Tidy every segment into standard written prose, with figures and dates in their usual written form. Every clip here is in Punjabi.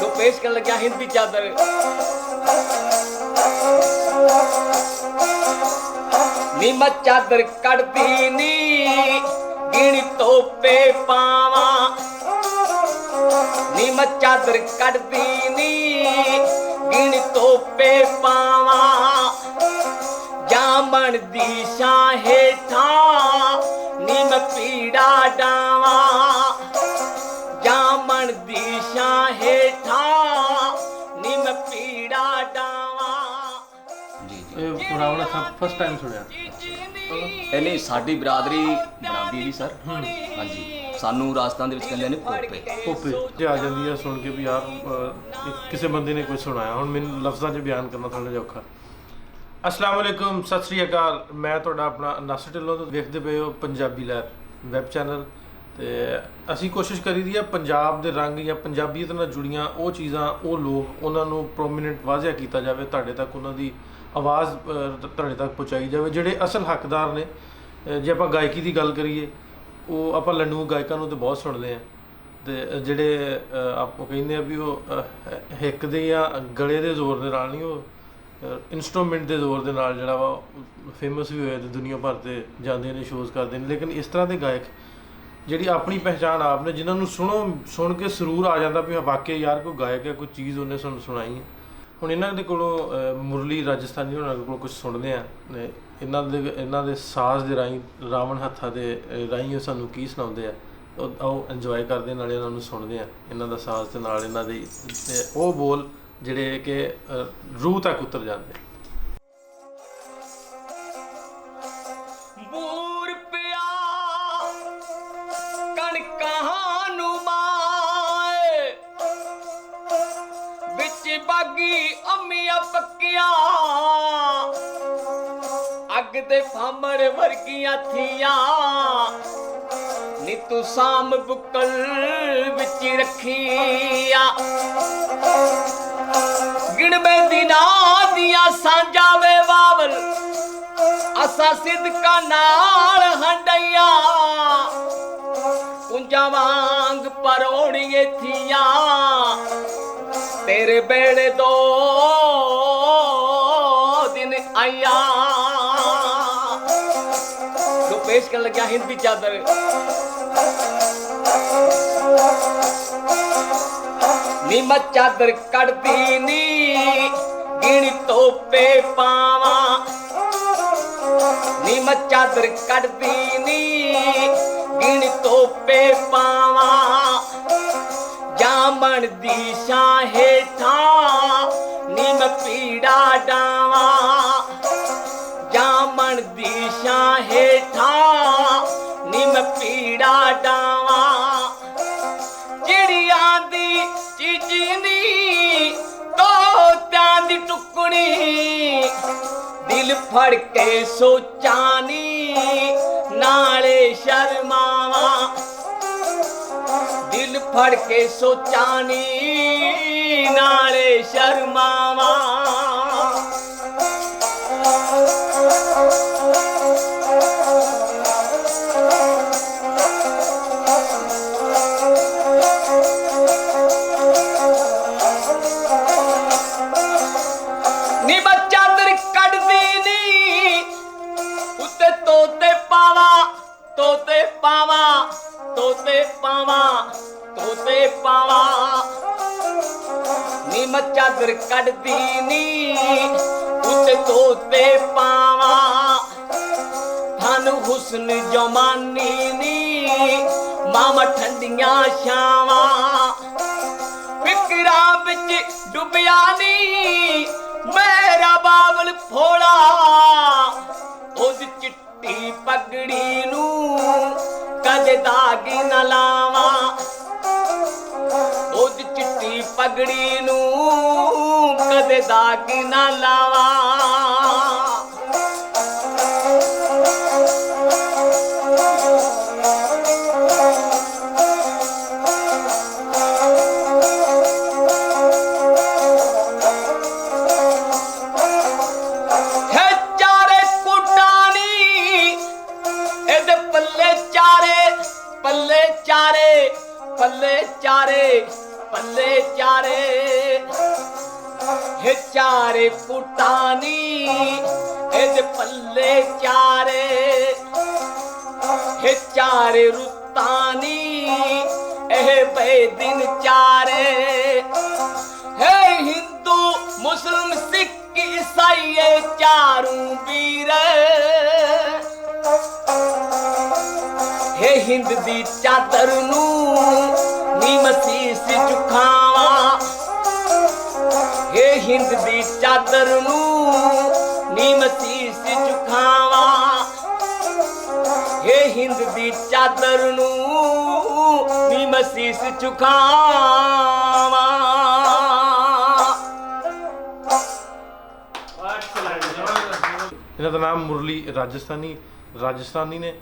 तो पेश कर लग्या हिंदी चादर। नी मैं चादर कड़दी नी गिणी तोपे पावा, नी मैं चादर कड़दी नी गिणी तोपे पावा, जामन दी शां हेठा नी मैं पीड़ा डावा, जामन दी शां हेठा नी मैं पीड़ा डावा। पुराना था फर्स्ट टाइम सुनिया ਇਹ ਨਹੀਂ ਸਾਡੀ ਬਰਾਦਰੀ ਬਣਾਉਂਦੀ ਹੈ ਜੀ ਸਰ। ਹਾਂਜੀ ਸਾਨੂੰ ਰਾਜਸਥਾਨ ਦੇ ਵਿੱਚ ਕਹਿੰਦੇ ਨੇ ਪੋਪੇ। ਪੋਪੇ ਜੇ ਆ ਜਾਂਦੀ ਹੈ ਸੁਣ ਕੇ ਵੀ ਯਾਰ ਕਿਸੇ ਬੰਦੇ ਨੇ ਕੋਈ ਸੁਣਾਇਆ, ਹੁਣ ਮੈਨੂੰ ਲਫ਼ਜ਼ਾਂ 'ਚ ਬਿਆਨ ਕਰਨਾ ਥੋੜ੍ਹਾ ਜਿਹਾ ਔਖਾ। अस्सलाम वालेकुम, सत श्री अकाल। मैं ਤੁਹਾਡਾ ਆਪਣਾ ਨਾਸਰ ਢਿੱਲੋਂ ਤੋਂ ਵੇਖਦੇ ਪਏ ਹੋ ਪੰਜਾਬੀ ਲਹਿਰ ਵੈਬ ਚੈਨਲ। ਤੇ ਅਸੀਂ ਕੋਸ਼ਿਸ਼ ਕਰੀਦੀ ਆ ਪੰਜਾਬ ਦੇ ਰੰਗ ਜਾਂ ਪੰਜਾਬੀਅਤ ਨਾਲ ਜੁੜੀਆਂ ਉਹ ਚੀਜ਼ਾਂ, ਉਹ ਲੋਕ, ਉਹਨਾਂ ਨੂੰ ਪ੍ਰੋਮੀਨੈਂਟ ਵਾਜ਼ਿਆ ਕੀਤਾ ਜਾਵੇ, ਤੁਹਾਡੇ ਤੱਕ ਉਹਨਾਂ ਦੀ ਆਵਾਜ਼ ਤੁਹਾਡੇ ਤੱਕ ਪਹੁੰਚਾਈ ਜਾਵੇ ਜਿਹੜੇ ਅਸਲ ਹੱਕਦਾਰ ਨੇ। ਜੇ ਆਪਾਂ ਗਾਇਕੀ ਦੀ ਗੱਲ ਕਰੀਏ, ਉਹ ਆਪਾਂ ਲੰਡੂ ਗਾਇਕਾਂ ਨੂੰ ਤਾਂ ਬਹੁਤ ਸੁਣਦੇ ਹਾਂ, ਤੇ ਜਿਹੜੇ ਆਪਾਂ ਕਹਿੰਦੇ ਆ ਵੀ ਉਹ ਹਿੱਕ ਦੇ ਜਾਂ ਗਲੇ ਦੇ ਜ਼ੋਰ ਦੇ ਨਾਲ ਨਹੀਂ, ਉਹ ਇੰਸਟਰੂਮੈਂਟ ਦੇ ਜ਼ੋਰ ਦੇ ਨਾਲ ਜਿਹੜਾ ਵਾ ਫੇਮਸ ਵੀ ਹੋਏ ਤੇ ਦੁਨੀਆ ਭਰ 'ਤੇ ਜਾਂਦੇ ਨੇ, ਸ਼ੋਜ਼ ਕਰਦੇ ਨੇ। ਲੇਕਿਨ ਇਸ ਤਰ੍ਹਾਂ ਦੇ ਗਾਇਕ ਜਿਹੜੀ ਆਪਣੀ ਪਹਿਚਾਣ ਆਪ ਨੇ, ਜਿਨ੍ਹਾਂ ਨੂੰ ਸੁਣ ਕੇ ਸਰੂਰ ਆ ਜਾਂਦਾ ਵੀ ਵਾਕਿਆ ਯਾਰ ਕੋਈ ਗਾਇਕ ਹੈ, ਕੋਈ ਚੀਜ਼ ਉਹਨੇ ਸਾਨੂੰ ਸੁਣਾਈ ਹੈ। ਹੁਣ ਇਹਨਾਂ ਦੇ ਕੋਲੋਂ ਮੁਰਲੀ ਰਾਜਸਥਾਨੀ ਉਹਨਾਂ ਕੋਲ ਕੁਝ ਸੁਣਦੇ ਆ, ਇਹਨਾਂ ਦੇ ਸਾਜ਼ ਦੇ ਰਾਹੀਂ, ਰਾਵਣ ਹੱਥਾਂ ਦੇ ਰਾਹੀਂ ਉਹ ਸਾਨੂੰ ਕੀ ਸੁਣਾਉਂਦੇ ਆ। ਉਹ ਇੰਜੋਏ ਕਰਦੇ, ਨਾਲੇ ਇਹਨਾਂ ਨੂੰ ਸੁਣਦੇ ਆ, ਇਹਨਾਂ ਦਾ ਸਾਜ਼ ਤੇ ਨਾਲ ਇਹਨਾਂ ਦੀ ਉਹ ਬੋਲ ਜਿਹੜੇ ਕਿ ਰੂਹ ਤੱਕ ਉਤਰ ਜਾਂਦੇ। ਬੂਰ ਪਿਆ ਕਣਕਾਂ ਨੂੰ ਮਾਏ ਵਿੱਚ ਬਾਗੀ ਅੰਮੀਆਂ ਪੱਕੀਆਂ, ਅੱਗ ਦੇ ਫਾਮੜ ਵਰਗੀਆਂ ਥੀਆਂ ਨੀ ਤੂੰ ਸਾਮ ਬੁੱਕਲ ਵਿੱਚ ਰੱਖੀਆਂ। ਗਿਣਵੇਂ ਦਿਨਾਂ ਦੀਆਂ ਸਾਂਝਾਂ ਵੇ ਬਾਬਲ ਅਸਾਂ ਸਿਦਕਾਂ ਨਾਲ ਹੰਡਈਆਂ, ਕੁੰਜਾਂ ਵਾਂਗ ਪਰੋੜੀਏ ਥੀਆਂ ਤੇਰੇ ਬੇੜੇ ਦੋ ਦਿਨ ਆਇਆ। ਜੋ ਪੇਸ਼ ਕਰਨ ਲੱਗਿਆ ਹਿੰਦੀ ਚਾਦਰ। ਨੀ ਮੈਂ ਚਾਦਰ ਕੜਦੀ ਨੀ ਗਿਣੀ ਤੋਪੇ ਪਾਵਾ, ਨੀ ਮੈਂ ਚਾਦਰ ਕੜਦੀ ਨੀ ਗਿਣੀ ਤੋਪੇ ਪਾਵਾ, ਜਾਮਨ ਦੀ ਛਾਂ ਹੇਠਾ ਨੀ ਮੈਂ ਪੀੜਾ ਡਾਵਾ, ਜਾਮਨ ਦੀ ਛਾਂ ਹੇਠਾ ਨੀ ਮੈਂ ਪੀੜਾ ਡਾਵਾ। ਚਿੜੀਆਂ ਦੀ ਚੀਚੀਨੀ ਤੋਤਿਆਂ ਦੀ ਟੁਕੜੀ, ਦਿਲ ਫੜ ਕੇ ਸੋਚਾਂ ਨੀ ਨਾਲੇ ਸ਼ਰਮਾਵਾਂ, ਦਿਲ ਫੜ ਕੇ ਸੋਚਾਂ ਨੀ ਨਾਲੇ ਸ਼ਰਮਾਵਾਂ। ਨੀ ਮੈਂ ਚਾਦਰ ਕੱਢਦੀ ਨੀ ਉੱਤੇ ਤੋਤੇ ਪਾਵਾ, ਤੋਤੇ ਪਾਵਾ, ਤੋਤੇ ਪਾਵਾ, ਤੋਤੇ ਪਾਵਾ। ਨੀ ਮੈਂ ਚਾਦਰ ਕੱਢਦੀ ਨੀ ਉੱਤੇ ਤੋਤੇ ਪਾਵਾ, ਥਨ ਹੁਸਨ ਜਮਾਨੀ ਨੀ ਮਾਮਾ ਠੰਡੀਆਂ ਛਾਵਾਂ, ਫਿਕਰਾਂ ਵਿੱਚ ਡੁੱਬਿਆ ਨੀ ਮੇਰਾ ਬਾਬਲ ਭੋਲਾ, ਉਸ ਚਿੱਟੀ ਪਗੜੀ ਨੂੰ ਕਦੇ ਦਾਗ ਨਾ ਲਾਵਾਂ, ਉਸ ਚਿੱਟੀ ਪਗੜੀ ਨੂੰ ਕਦੇ ਦਾਗ ਨਾ ਲਾਵਾਂ। ਪੱਲੇ ਚਾਰੇ, ਪੱਲੇ ਚਾਰੇ, हे चारे पुटानी एदे पल्ले चारे हे चारे रुतानी एह बे दिन चारे हे हिंदू मुस्लिम सिख ईसाई ये चारों वीर हे हिंद दी चादर नू नी मसीस झुकावा हे हिंद दी चादर नू नी मसीस झुकावा हे हिंद दी चादर नू नी मसीस झुकावा। ਇਹਨਾਂ ਦਾ ਨਾਮ ਮੁਰਲੀ ਰਾਜਸਥਾਨੀ ਨੇ।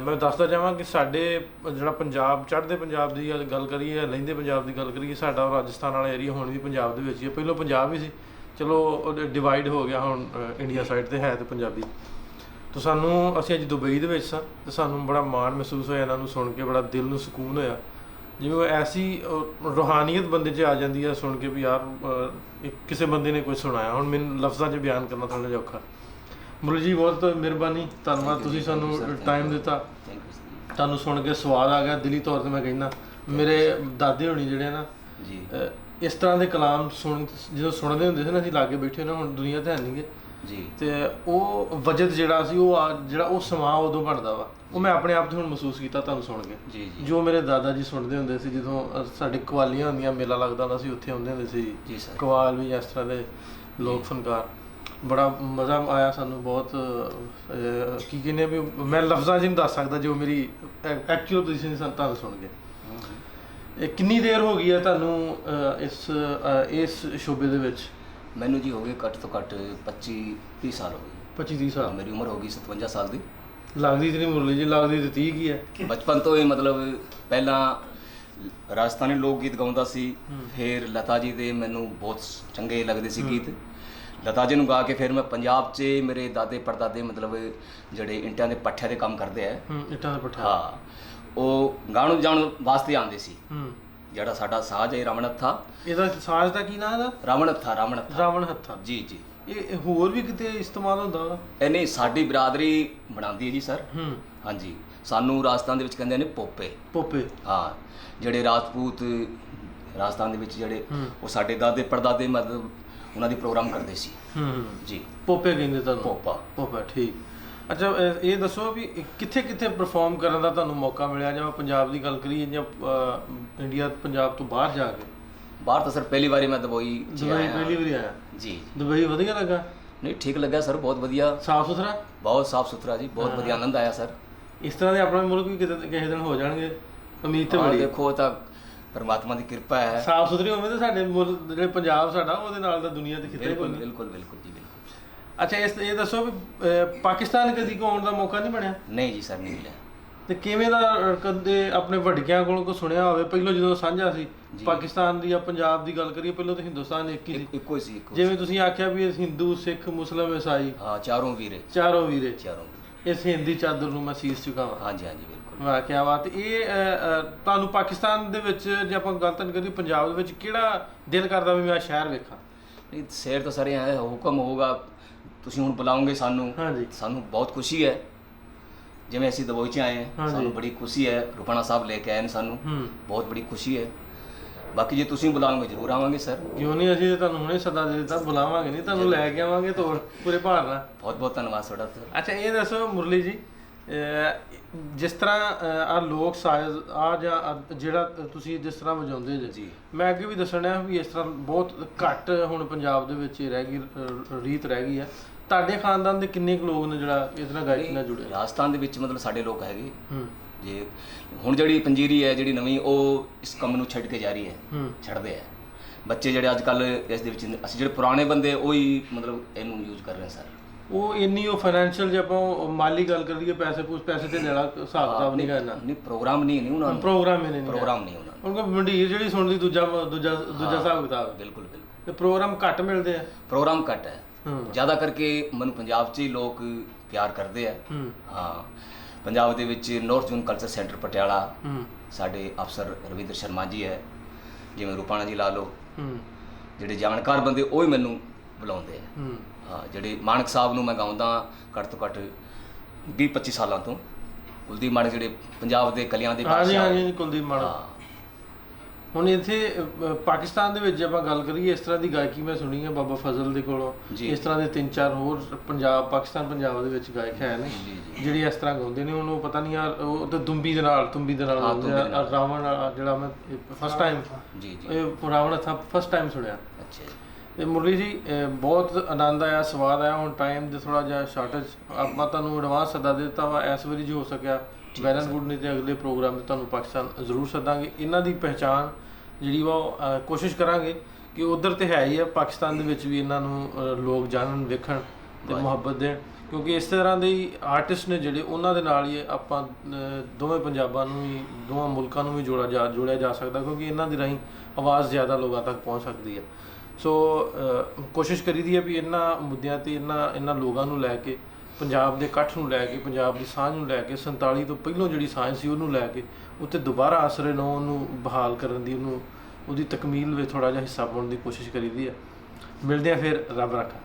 ਮੈਂ ਦੱਸਦਾ ਜਾਵਾਂ ਕਿ ਸਾਡੇ ਜਿਹੜਾ ਪੰਜਾਬ ਚੜ੍ਹਦੇ ਪੰਜਾਬ ਦੀ ਗੱਲ ਕਰੀਏ, ਲਹਿੰਦੇ ਪੰਜਾਬ ਦੀ ਗੱਲ ਕਰੀਏ, ਸਾਡਾ ਰਾਜਸਥਾਨ ਵਾਲਾ ਏਰੀਆ ਹੁਣ ਵੀ ਪੰਜਾਬ ਦੇ ਵਿੱਚ ਹੀ ਹੈ। ਪਹਿਲਾਂ ਪੰਜਾਬ ਹੀ ਸੀ, ਚਲੋ ਡਿਵਾਈਡ ਹੋ ਗਿਆ, ਹੁਣ ਇੰਡੀਆ ਸਾਈਡ 'ਤੇ ਹੈ ਤੇ ਪੰਜਾਬੀ। ਤਾਂ ਅਸੀਂ ਅੱਜ ਦੁਬਈ ਦੇ ਵਿੱਚ ਸਾਂ ਅਤੇ ਸਾਨੂੰ ਬੜਾ ਮਾਣ ਮਹਿਸੂਸ ਹੋਇਆ ਇਹਨਾਂ ਨੂੰ ਸੁਣ ਕੇ, ਬੜਾ ਦਿਲ ਨੂੰ ਸਕੂਨ ਹੋਇਆ। ਜਿਵੇਂ ਐਸੀ ਰੂਹਾਨੀਅਤ ਬੰਦੇ 'ਚ ਆ ਜਾਂਦੀ ਹੈ ਸੁਣ ਕੇ ਵੀ ਯਾਰ ਕਿਸੇ ਬੰਦੇ ਨੇ ਕੁਝ ਸੁਣਾਇਆ। ਹੁਣ ਮੈਨੂੰ ਲਫ਼ਜ਼ਾਂ 'ਚ ਬਿਆਨ ਕਰਨਾ ਥੋੜ੍ਹਾ ਜਿਹਾ ਔਖਾ। ਮੁਰਲੀ ਜੀ ਬਹੁਤ ਮਿਹਰਬਾਨੀ, ਧੰਨਵਾਦ, ਤੁਸੀਂ ਸਾਨੂੰ ਟਾਈਮ ਦਿੱਤਾ। ਤੁਹਾਨੂੰ ਸੁਣ ਕੇ ਸਵਾਦ ਆ ਗਿਆ ਦਿਲੀ ਤੌਰ 'ਤੇ। ਮੈਂ ਕਹਿੰਦਾ ਮੇਰੇ ਦਾਦੇ ਹੋਣੀ ਜਿਹੜੇ ਨਾ ਜੀ ਇਸ ਤਰ੍ਹਾਂ ਦੇ ਕਲਾਮ ਜਦੋਂ ਸੁਣਦੇ ਹੁੰਦੇ ਸੀ ਨਾ, ਅਸੀਂ ਲਾਗੇ ਬੈਠੇ ਨਾ, ਹੁਣ ਦੁਨੀਆ 'ਤੇ ਹੈ ਨਹੀਂ ਗੇ ਜੀ, ਤੇ ਉਹ ਵਜਦ ਜਿਹੜਾ ਸੀ ਉਹ ਸਮਾਂ ਉਦੋਂ ਬਣਦਾ ਵਾ, ਉਹ ਮੈਂ ਆਪਣੇ ਆਪ 'ਚ ਹੁਣ ਮਹਿਸੂਸ ਕੀਤਾ ਤੁਹਾਨੂੰ ਸੁਣ ਕੇ ਜੀ। ਜੋ ਮੇਰੇ ਦਾਦਾ ਜੀ ਸੁਣਦੇ ਹੁੰਦੇ ਸੀ ਜਦੋਂ ਸਾਡੇ ਕਵਾਲੀਆਂ ਹੁੰਦੀਆਂ, ਮੇਲਾ ਲੱਗਦਾ ਹੁੰਦਾ ਸੀ, ਉੱਥੇ ਆਉਂਦੇ ਹੁੰਦੇ ਸੀ ਕਵਾਲ ਵੀ ਇਸ ਤਰ੍ਹਾਂ ਦੇ ਲੋਕ ਫਨਕਾਰ। ਬੜਾ ਮਜ਼ਾ ਆਇਆ ਸਾਨੂੰ ਬਹੁਤ। ਕੀ ਕਹਿੰਦੇ ਵੀ ਮੈਂ ਲਫ਼ਜ਼ਾਂ 'ਚ ਨਹੀਂ ਦੱਸ ਸਕਦਾ ਜੋ ਮੇਰੀ ਐਕਚੁਅਲ ਪੋਜੀਸ਼ਨ ਸੀ ਤੁਹਾਨੂੰ ਸੁਣ ਕੇ। ਕਿੰਨੀ ਦੇਰ ਹੋ ਗਈ ਹੈ ਤੁਹਾਨੂੰ ਇਸ ਸ਼ੋਬੇ ਦੇ ਵਿੱਚ? ਮੈਨੂੰ ਜੀ ਹੋ ਗਏ ਘੱਟ ਤੋਂ ਘੱਟ 25-30 ਸਾਲ ਹੋ ਗਏ। 25-30 ਸਾਲ? ਮੇਰੀ ਉਮਰ ਹੋ ਗਈ 57 ਸਾਲ ਦੀ। ਲੱਗਦੀ ਤਾਂ ਨਹੀਂ ਮੁਰਲੀ ਜੀ, ਲੱਗਦੀ ਤਾਂ 30 ਕੀ ਹੈ। ਬਚਪਨ ਤੋਂ ਹੀ ਮਤਲਬ ਪਹਿਲਾਂ ਰਾਜਸਥਾਨੀ ਲੋਕ ਗੀਤ ਗਾਉਂਦਾ ਸੀ, ਫਿਰ ਲਤਾ ਜੀ ਦੇ ਮੈਨੂੰ ਬਹੁਤ ਚੰਗੇ ਲੱਗਦੇ ਸੀ ਗੀਤ। ਲਤਾ ਜੀ ਨੂੰ ਗਾ ਕੇ ਫਿਰ ਮੈਂ ਪੰਜਾਬ 'ਚ ਮੇਰੇ ਦਾਦੇ ਪੜਦਾਦੇ ਮਤਲਬ ਜਿਹੜੇ ਇੰਟਾਂ ਦੇ ਪੱਠਿਆਂ ਦੇ ਕੰਮ ਕਰਦੇ ਆ, ਇੱਟਾਂ ਦੇ ਪੱਠੇ, ਹਾਂ, ਉਹ ਗਾਣ ਜਾਣ ਵਾਸਤੇ ਆਉਂਦੇ ਸੀ। ਜਿਹੜਾ ਸਾਡਾ ਸਾਜ਼ ਹੈ ਰਾਵਣ ਹੱਥਾ। ਇਹਦਾ ਸਾਜ਼ ਦਾ ਕੀ ਨਾਮ ਹੈ? ਰਾਵਣ ਹੱਥਾ ਜੀ ਜੀ। ਇਹ ਹੋਰ ਵੀ ਕਿਤੇ ਇਸਤੇਮਾਲ ਹੁੰਦਾ ਵਾ? ਇਹ ਨਹੀਂ, ਸਾਡੀ ਬਰਾਦਰੀ ਬਣਾਉਂਦੀ ਹੈ ਜੀ ਸਰ। ਹਾਂਜੀ, ਸਾਨੂੰ ਰਾਜਸਥਾਨ ਦੇ ਵਿੱਚ ਕਹਿੰਦੇ ਨੇ ਪੋਪੇ। ਹਾਂ, ਜਿਹੜੇ ਰਾਜਪੂਤ ਰਾਜਸਥਾਨ ਦੇ ਵਿੱਚ ਜਿਹੜੇ ਉਹ ਸਾਡੇ ਦਾਦੇ ਪੜਦਾਦੇ ਮਤਲਬ ਉਹਨਾਂ ਦੀ ਪ੍ਰੋਗਰਾਮ ਕਰਦੇ ਸੀ ਜੀ। ਪੋਪੇ ਕਹਿੰਦੇ ਤੁਹਾਨੂੰ? ਪੋਪਾ, ਠੀਕ। ਅੱਛਾ, ਇਹ ਦੱਸੋ ਵੀ ਕਿੱਥੇ ਕਿੱਥੇ ਪਰਫਾਰਮ ਕਰਨ ਦਾ ਤੁਹਾਨੂੰ ਮੌਕਾ ਮਿਲਿਆ, ਜਾਂ ਪੰਜਾਬ ਦੀ ਗੱਲ ਕਰੀਏ ਜਾਂ ਇੰਡੀਆ ਪੰਜਾਬ ਤੋਂ ਬਾਹਰ ਜਾ ਕੇ? ਬਾਹਰ ਤਾਂ ਸਰ ਪਹਿਲੀ ਵਾਰੀ ਮੈਂ ਦੁਬਈ ਪਹਿਲੀ ਵਾਰੀ ਆਇਆ ਜੀ। ਦੁਬਈ ਵਧੀਆ ਲੱਗਾ? ਨਹੀਂ, ਠੀਕ ਲੱਗਾ ਸਰ, ਬਹੁਤ ਵਧੀਆ। ਸਾਫ ਸੁਥਰਾ? ਬਹੁਤ ਸਾਫ ਸੁਥਰਾ ਜੀ, ਬਹੁਤ ਵਧੀਆ, ਆਨੰਦ ਆਇਆ ਸਰ। ਇਸ ਤਰ੍ਹਾਂ ਦੇ ਆਪਣਾ ਮੁਲਕ ਵੀ ਕਿਸੇ ਦਿਨ ਹੋ ਜਾਣਗੇ, ਉਮੀਦ ਤੇ ਬੜੀ। ਦੇਖੋ ਤਾਂ ਪਰਮਾਤਮਾ ਦੀ ਕਿਰਪਾ ਹੈ। ਸਾਫ ਸੁਥਰੀ ਹੋਵੇ ਤਾਂ ਸਾਡੇ ਮੁਲਕ ਜਿਹੜੇ ਪੰਜਾਬ ਸਾਡਾ, ਉਹਦੇ ਨਾਲ ਤਾਂ ਦੁਨੀਆ ਤੇ ਕਿਤੇ ਬਿਲਕੁਲ ਜੀ, ਬਿਲਕੁਲ। ਅੱਛਾ, ਇਹ ਦੱਸੋ ਵੀ ਪਾਕਿਸਤਾਨ ਕਦੀ ਕੋ ਆਉਣ ਦਾ ਮੌਕਾ ਨਹੀਂ ਬਣਿਆ? ਨਹੀਂ ਜੀ ਸਰ, ਨਹੀਂ ਮਿਲਿਆ। ਤੇ ਕਿਵੇਂ ਦਾ ਕਦੇ ਆਪਣੇ ਵੱਡਕਿਆਂ ਕੋਲੋਂ ਕੋ ਸੁਣਿਆ ਹੋਵੇ? ਪਹਿਲਾਂ ਜਦੋਂ ਸਾਂਝਾ ਸੀ ਪਾਕਿਸਤਾਨ ਦੀ ਜਾਂ ਪੰਜਾਬ ਦੀ ਗੱਲ ਕਰੀਏ, ਪਹਿਲਾਂ ਤਾਂ ਹਿੰਦੁਸਤਾਨ ਇੱਕ ਹੀ ਸੀ, ਇੱਕੋ ਹੀ ਸੀ। ਜਿਵੇਂ ਤੁਸੀਂ ਆਖਿਆ ਵੀ ਹਿੰਦੂ, ਸਿੱਖ, ਮੁਸਲਮ, ਈਸਾਈ, ਹਾਂ, ਚਾਰੋਂ ਵੀਰੇ ਇਸ ਹਿੰਦੀ ਚਾਦਰ ਨੂੰ ਮੈਂ ਸੀਸ ਝੁਕਾਵਾਂ। ਹਾਂਜੀ, ਬਿਲਕੁਲ। ਵਾਹ, ਕੀ ਬਾਤ। ਇਹ ਤੁਹਾਨੂੰ ਪਾਕਿਸਤਾਨ ਦੇ ਵਿੱਚ ਜੇ ਆਪਾਂ ਗੱਲ ਤਾਂ ਕਰੀਏ, ਪੰਜਾਬ ਦੇ ਵਿੱਚ ਕਿਹੜਾ ਦਿਲ ਕਰਦਾ ਵੀ ਮੈਂ ਸ਼ਹਿਰ ਵੇਖਾਂ? ਨਹੀਂ, ਸ਼ਹਿਰ ਤਾਂ ਸਾਰੇ ਹੈ, ਹੁਕਮ ਹੋਊਗਾ, ਤੁਸੀਂ ਹੁਣ ਬੁਲਾਓਗੇ ਸਾਨੂੰ, ਸਾਨੂੰ ਬਹੁਤ ਖੁਸ਼ੀ ਹੈ। ਜਿਵੇਂ ਅਸੀਂ ਦੁਬਈ 'ਚ ਆਏ ਹਾਂ, ਸਾਨੂੰ ਬੜੀ ਖੁਸ਼ੀ ਹੈ। ਰੁਪਾਣਾ ਸਾਹਿਬ ਲੈ ਕੇ ਆਏ ਨੇ ਸਾਨੂੰ, ਬਹੁਤ ਬੜੀ ਖੁਸ਼ੀ ਹੈ। ਬਾਕੀ ਜੇ ਤੁਸੀਂ ਬੁਲਾਓਗੇ ਜ਼ਰੂਰ ਆਵਾਂਗੇ ਸਰ। ਕਿਉਂ ਨਹੀਂ, ਅਸੀਂ ਤੁਹਾਨੂੰ ਹੁਣੇ ਸੱਦਾ ਦੇ ਦਿੱਤਾ, ਬੁਲਾਵਾਂਗੇ ਨਹੀਂ, ਤੁਹਾਨੂੰ ਲੈ ਕੇ ਆਵਾਂਗੇ ਤੋੜ ਪੂਰੇ ਭਾਰ ਨਾਲ। ਬਹੁਤ ਬਹੁਤ ਧੰਨਵਾਦ ਤੁਹਾਡਾ ਸਰ। ਅੱਛਾ, ਇਹ ਦੱਸੋ ਮੁਰਲੀ ਜੀ, ਜਿਸ ਤਰ੍ਹਾਂ ਆ ਲੋਕ ਸਾਜ਼ ਜਾਂ ਜਿਹੜਾ ਤੁਸੀਂ ਜਿਸ ਤਰ੍ਹਾਂ ਵਜਾਉਂਦੇ ਜੀ, ਮੈਂ ਅੱਗੇ ਵੀ ਦੱਸਣਾ ਵੀ ਇਸ ਤਰ੍ਹਾਂ ਬਹੁਤ ਘੱਟ ਹੁਣ ਪੰਜਾਬ ਦੇ ਵਿੱਚ ਰਹਿ ਗਈ, ਰੀਤ ਰਹਿ ਗਈ ਹੈ। ਤੁਹਾਡੇ ਖਾਨਦਾਨ ਦੇ ਕਿੰਨੇ ਕੁ ਲੋਕ ਨੇ ਜਿਹੜਾ ਇਸ ਤਰ੍ਹਾਂ ਗਾਇਕੀ ਨਾਲ ਜੁੜੇ? ਰਾਜਸਥਾਨ ਦੇ ਵਿੱਚ ਮਤਲਬ ਸਾਡੇ ਲੋਕ ਹੈਗੇ ਜੇ। ਹੁਣ ਜਿਹੜੀ ਪੰਜੀਰੀ ਹੈ ਜਿਹੜੀ ਨਵੀਂ, ਉਹ ਇਸ ਕੰਮ ਨੂੰ ਛੱਡ ਕੇ ਜਾ ਰਹੀ ਹੈ, ਛੱਡਦੇ ਆ ਬੱਚੇ ਜਿਹੜੇ ਅੱਜ ਕੱਲ੍ਹ ਇਸ ਦੇ ਵਿੱਚ। ਅਸੀਂ ਜਿਹੜੇ ਪੁਰਾਣੇ ਬੰਦੇ ਉਹੀ ਮਤਲਬ ਇਹਨੂੰ ਯੂਜ਼ ਕਰ ਰਹੇ ਸਰ। ਉਹ ਇੰਨੀ ਉਹ ਫਾਈਨੈਂਸ਼ੀਅਲ ਜੇ ਆਪਾਂ ਮਾਲੀ ਗੱਲ ਕਰੀਏ, ਪੈਸੇ ਤੇ ਲੈਣਾ ਹਿਸਾਬ ਕਿਤਾਬ ਨਹੀਂ ਕਰਨਾ। ਨਹੀਂ, ਪ੍ਰੋਗਰਾਮ ਨਹੀਂ ਉਹਨਾਂ ਨੂੰ, ਪ੍ਰੋਗਰਾਮ ਨਹੀਂ ਉਹਨਾਂ ਨੂੰ। ਮੰਡੀਰ ਜਿਹੜੀ ਸੁਣਦੀ ਦੂਜਾ ਹਿਸਾਬ ਕਿਤਾਬ। ਬਿਲਕੁਲ। ਤੇ ਪ੍ਰੋਗਰਾਮ ਘੱਟ ਮਿਲਦੇ ਆ? ਪ੍ਰੋਗਰਾਮ ਘੱਟ ਹੈ ਜ਼ਿਆਦਾ ਕਰਕੇ। ਮੈਨੂੰ ਪੰਜਾਬ 'ਚ ਹੀ ਲੋਕ ਪਿਆਰ ਕਰਦੇ ਆ। ਹਾਂ, ਪੰਜਾਬ ਦੇ ਵਿੱਚ north zone culture centre Patiala, ਸਾਡੇ ਅਫਸਰ ਰਵਿੰਦਰ ਸ਼ਰਮਾ ਜੀ ਹੈ, ਜਿਵੇਂ ਰੁਪਾਣਾ ਜੀ ਲਾ ਲਓ, ਜਿਹੜੇ ਜਾਣਕਾਰ ਬੰਦੇ ਉਹ ਹੀ ਮੈਨੂੰ ਬੁਲਾਉਂਦੇ ਆ। ਹਾਂ, ਜਿਹੜੇ ਮਾਣਕ ਸਾਹਿਬ ਨੂੰ ਮੈਂ ਗਾਉਂਦਾ ਘੱਟ ਤੋਂ ਘੱਟ 20-25 ਸਾਲਾਂ ਤੋਂ। ਕੁਲਦੀਪ ਮਾਣਕ ਜਿਹੜੇ ਪੰਜਾਬ ਦੇ ਕਲੀਆਂ ਦੇ ਬਾਦਸ਼ਾਹ। ਹਾਂਜੀ, ਕੁਲਦੀਪ ਮਾਣਕ। ਹੁਣ ਇੱਥੇ ਪਾਕਿਸਤਾਨ ਦੇ ਵਿੱਚ ਜੇ ਆਪਾਂ ਗੱਲ ਕਰੀਏ, ਇਸ ਤਰ੍ਹਾਂ ਦੀ ਗਾਇਕੀ ਮੈਂ ਸੁਣੀ ਹੈ ਬਾਬਾ ਫਜ਼ਲ ਦੇ ਕੋਲੋਂ। ਇਸ ਤਰ੍ਹਾਂ ਦੇ 3-4 ਹੋਰ ਪਾਕਿਸਤਾਨ ਪੰਜਾਬ ਦੇ ਵਿੱਚ ਗਾਇਕ ਹੈ ਨੇ ਜਿਹੜੇ ਇਸ ਤਰ੍ਹਾਂ ਗਾਉਂਦੇ ਨੇ। ਉਹਨੂੰ ਪਤਾ ਨਹੀਂ ਯਾਰ, ਉਹ ਤਾਂ ਤੁੰਬੀ ਦੇ ਨਾਲ ਰਾਵਣ ਜਿਹੜਾ ਮੈਂ first time Ravan first time ਸੁਣਿਆ। ਤੇ ਮੁਰਲੀ ਜੀ ਬਹੁਤ ਆਨੰਦ ਆਇਆ, ਸਵਾਦ ਆਇਆ। ਹੁਣ ਟਾਈਮ ਦੇ ਥੋੜਾ ਜਿਹਾ ਸ਼ਾਰਟੇਜ, ਆਪਾਂ ਤੁਹਾਨੂੰ ਐਡਵਾਂਸ ਸੱਦਾ ਦੇ ਦਿੱਤਾ ਵਾ। ਇਸ ਵਾਰੀ ਜੇ ਹੋ ਸਕਿਆ ਵੈਲ ਐਂਡ ਗੁੱਡ, ਨਹੀਂ ਤੇ ਅਗਲੇ ਪ੍ਰੋਗਰਾਮ 'ਤੇ ਤੁਹਾਨੂੰ ਪਾਕਿਸਤਾਨ ਜ਼ਰੂਰ ਸੱਦਾਂਗੇ। ਇਹਨਾਂ ਦੀ ਪਹਿਚਾਣ ਜਿਹੜੀ ਵਾ ਉਹ ਕੋਸ਼ਿਸ਼ ਕਰਾਂਗੇ ਕਿ ਉੱਧਰ ਤੇ ਹੈ ਹੀ ਆ, ਪਾਕਿਸਤਾਨ ਦੇ ਵਿੱਚ ਵੀ ਇਹਨਾਂ ਨੂੰ ਲੋਕ ਜਾਣਨ, ਵੇਖਣ ਤੇ ਮੁਹੱਬਤ ਦੇਣ। ਕਿਉਂਕਿ ਇਸ ਤਰ੍ਹਾਂ ਦੇ ਆਰਟਿਸਟ ਨੇ ਜਿਹੜੇ, ਉਹਨਾਂ ਦੇ ਨਾਲ ਹੀ ਆਪਾਂ ਦੋਵੇਂ ਪੰਜਾਬਾਂ ਨੂੰ ਵੀ, ਦੋਵਾਂ ਮੁਲਕਾਂ ਨੂੰ ਵੀ ਜੋੜਿਆ ਜਾ ਸਕਦਾ, ਕਿਉਂਕਿ ਇਹਨਾਂ ਦੀ ਰਾਹੀਂ ਆਵਾਜ਼ ਜ਼ਿਆਦਾ ਲੋਕਾਂ ਤੱਕ ਪਹੁੰਚ ਸਕਦੀ ਹੈ। ਸੋ ਕੋਸ਼ਿਸ਼ ਕਰੀਦੀ ਹੈ ਵੀ ਇਹਨਾਂ ਮੁੱਦਿਆਂ 'ਤੇ ਇਹਨਾਂ ਲੋਕਾਂ ਨੂੰ ਲੈ ਕੇ, ਪੰਜਾਬ ਦੇ ਇਕੱਠ ਨੂੰ ਲੈ ਕੇ, ਪੰਜਾਬ ਦੀ ਸਾਂਝ ਨੂੰ ਲੈ ਕੇ, 47 ਤੋਂ ਪਹਿਲਾਂ ਜਿਹੜੀ ਸਾਂਝ ਸੀ ਉਹਨੂੰ ਲੈ ਕੇ, ਉੱਤੇ ਦੁਬਾਰਾ ਆਸਰੇ ਨੂੰ ਉਹਨੂੰ ਬਹਾਲ ਕਰਨ ਦੀ, ਉਹਦੀ ਤਕਮੀਲ ਵਿੱਚ ਥੋੜ੍ਹਾ ਜਿਹਾ ਹਿੱਸਾ ਪਾਉਣ ਦੀ ਕੋਸ਼ਿਸ਼ ਕਰੀਦੀ ਹੈ। ਮਿਲਦੇ ਹਾਂ ਫਿਰ, ਰੱਬ ਰੱਖਾ।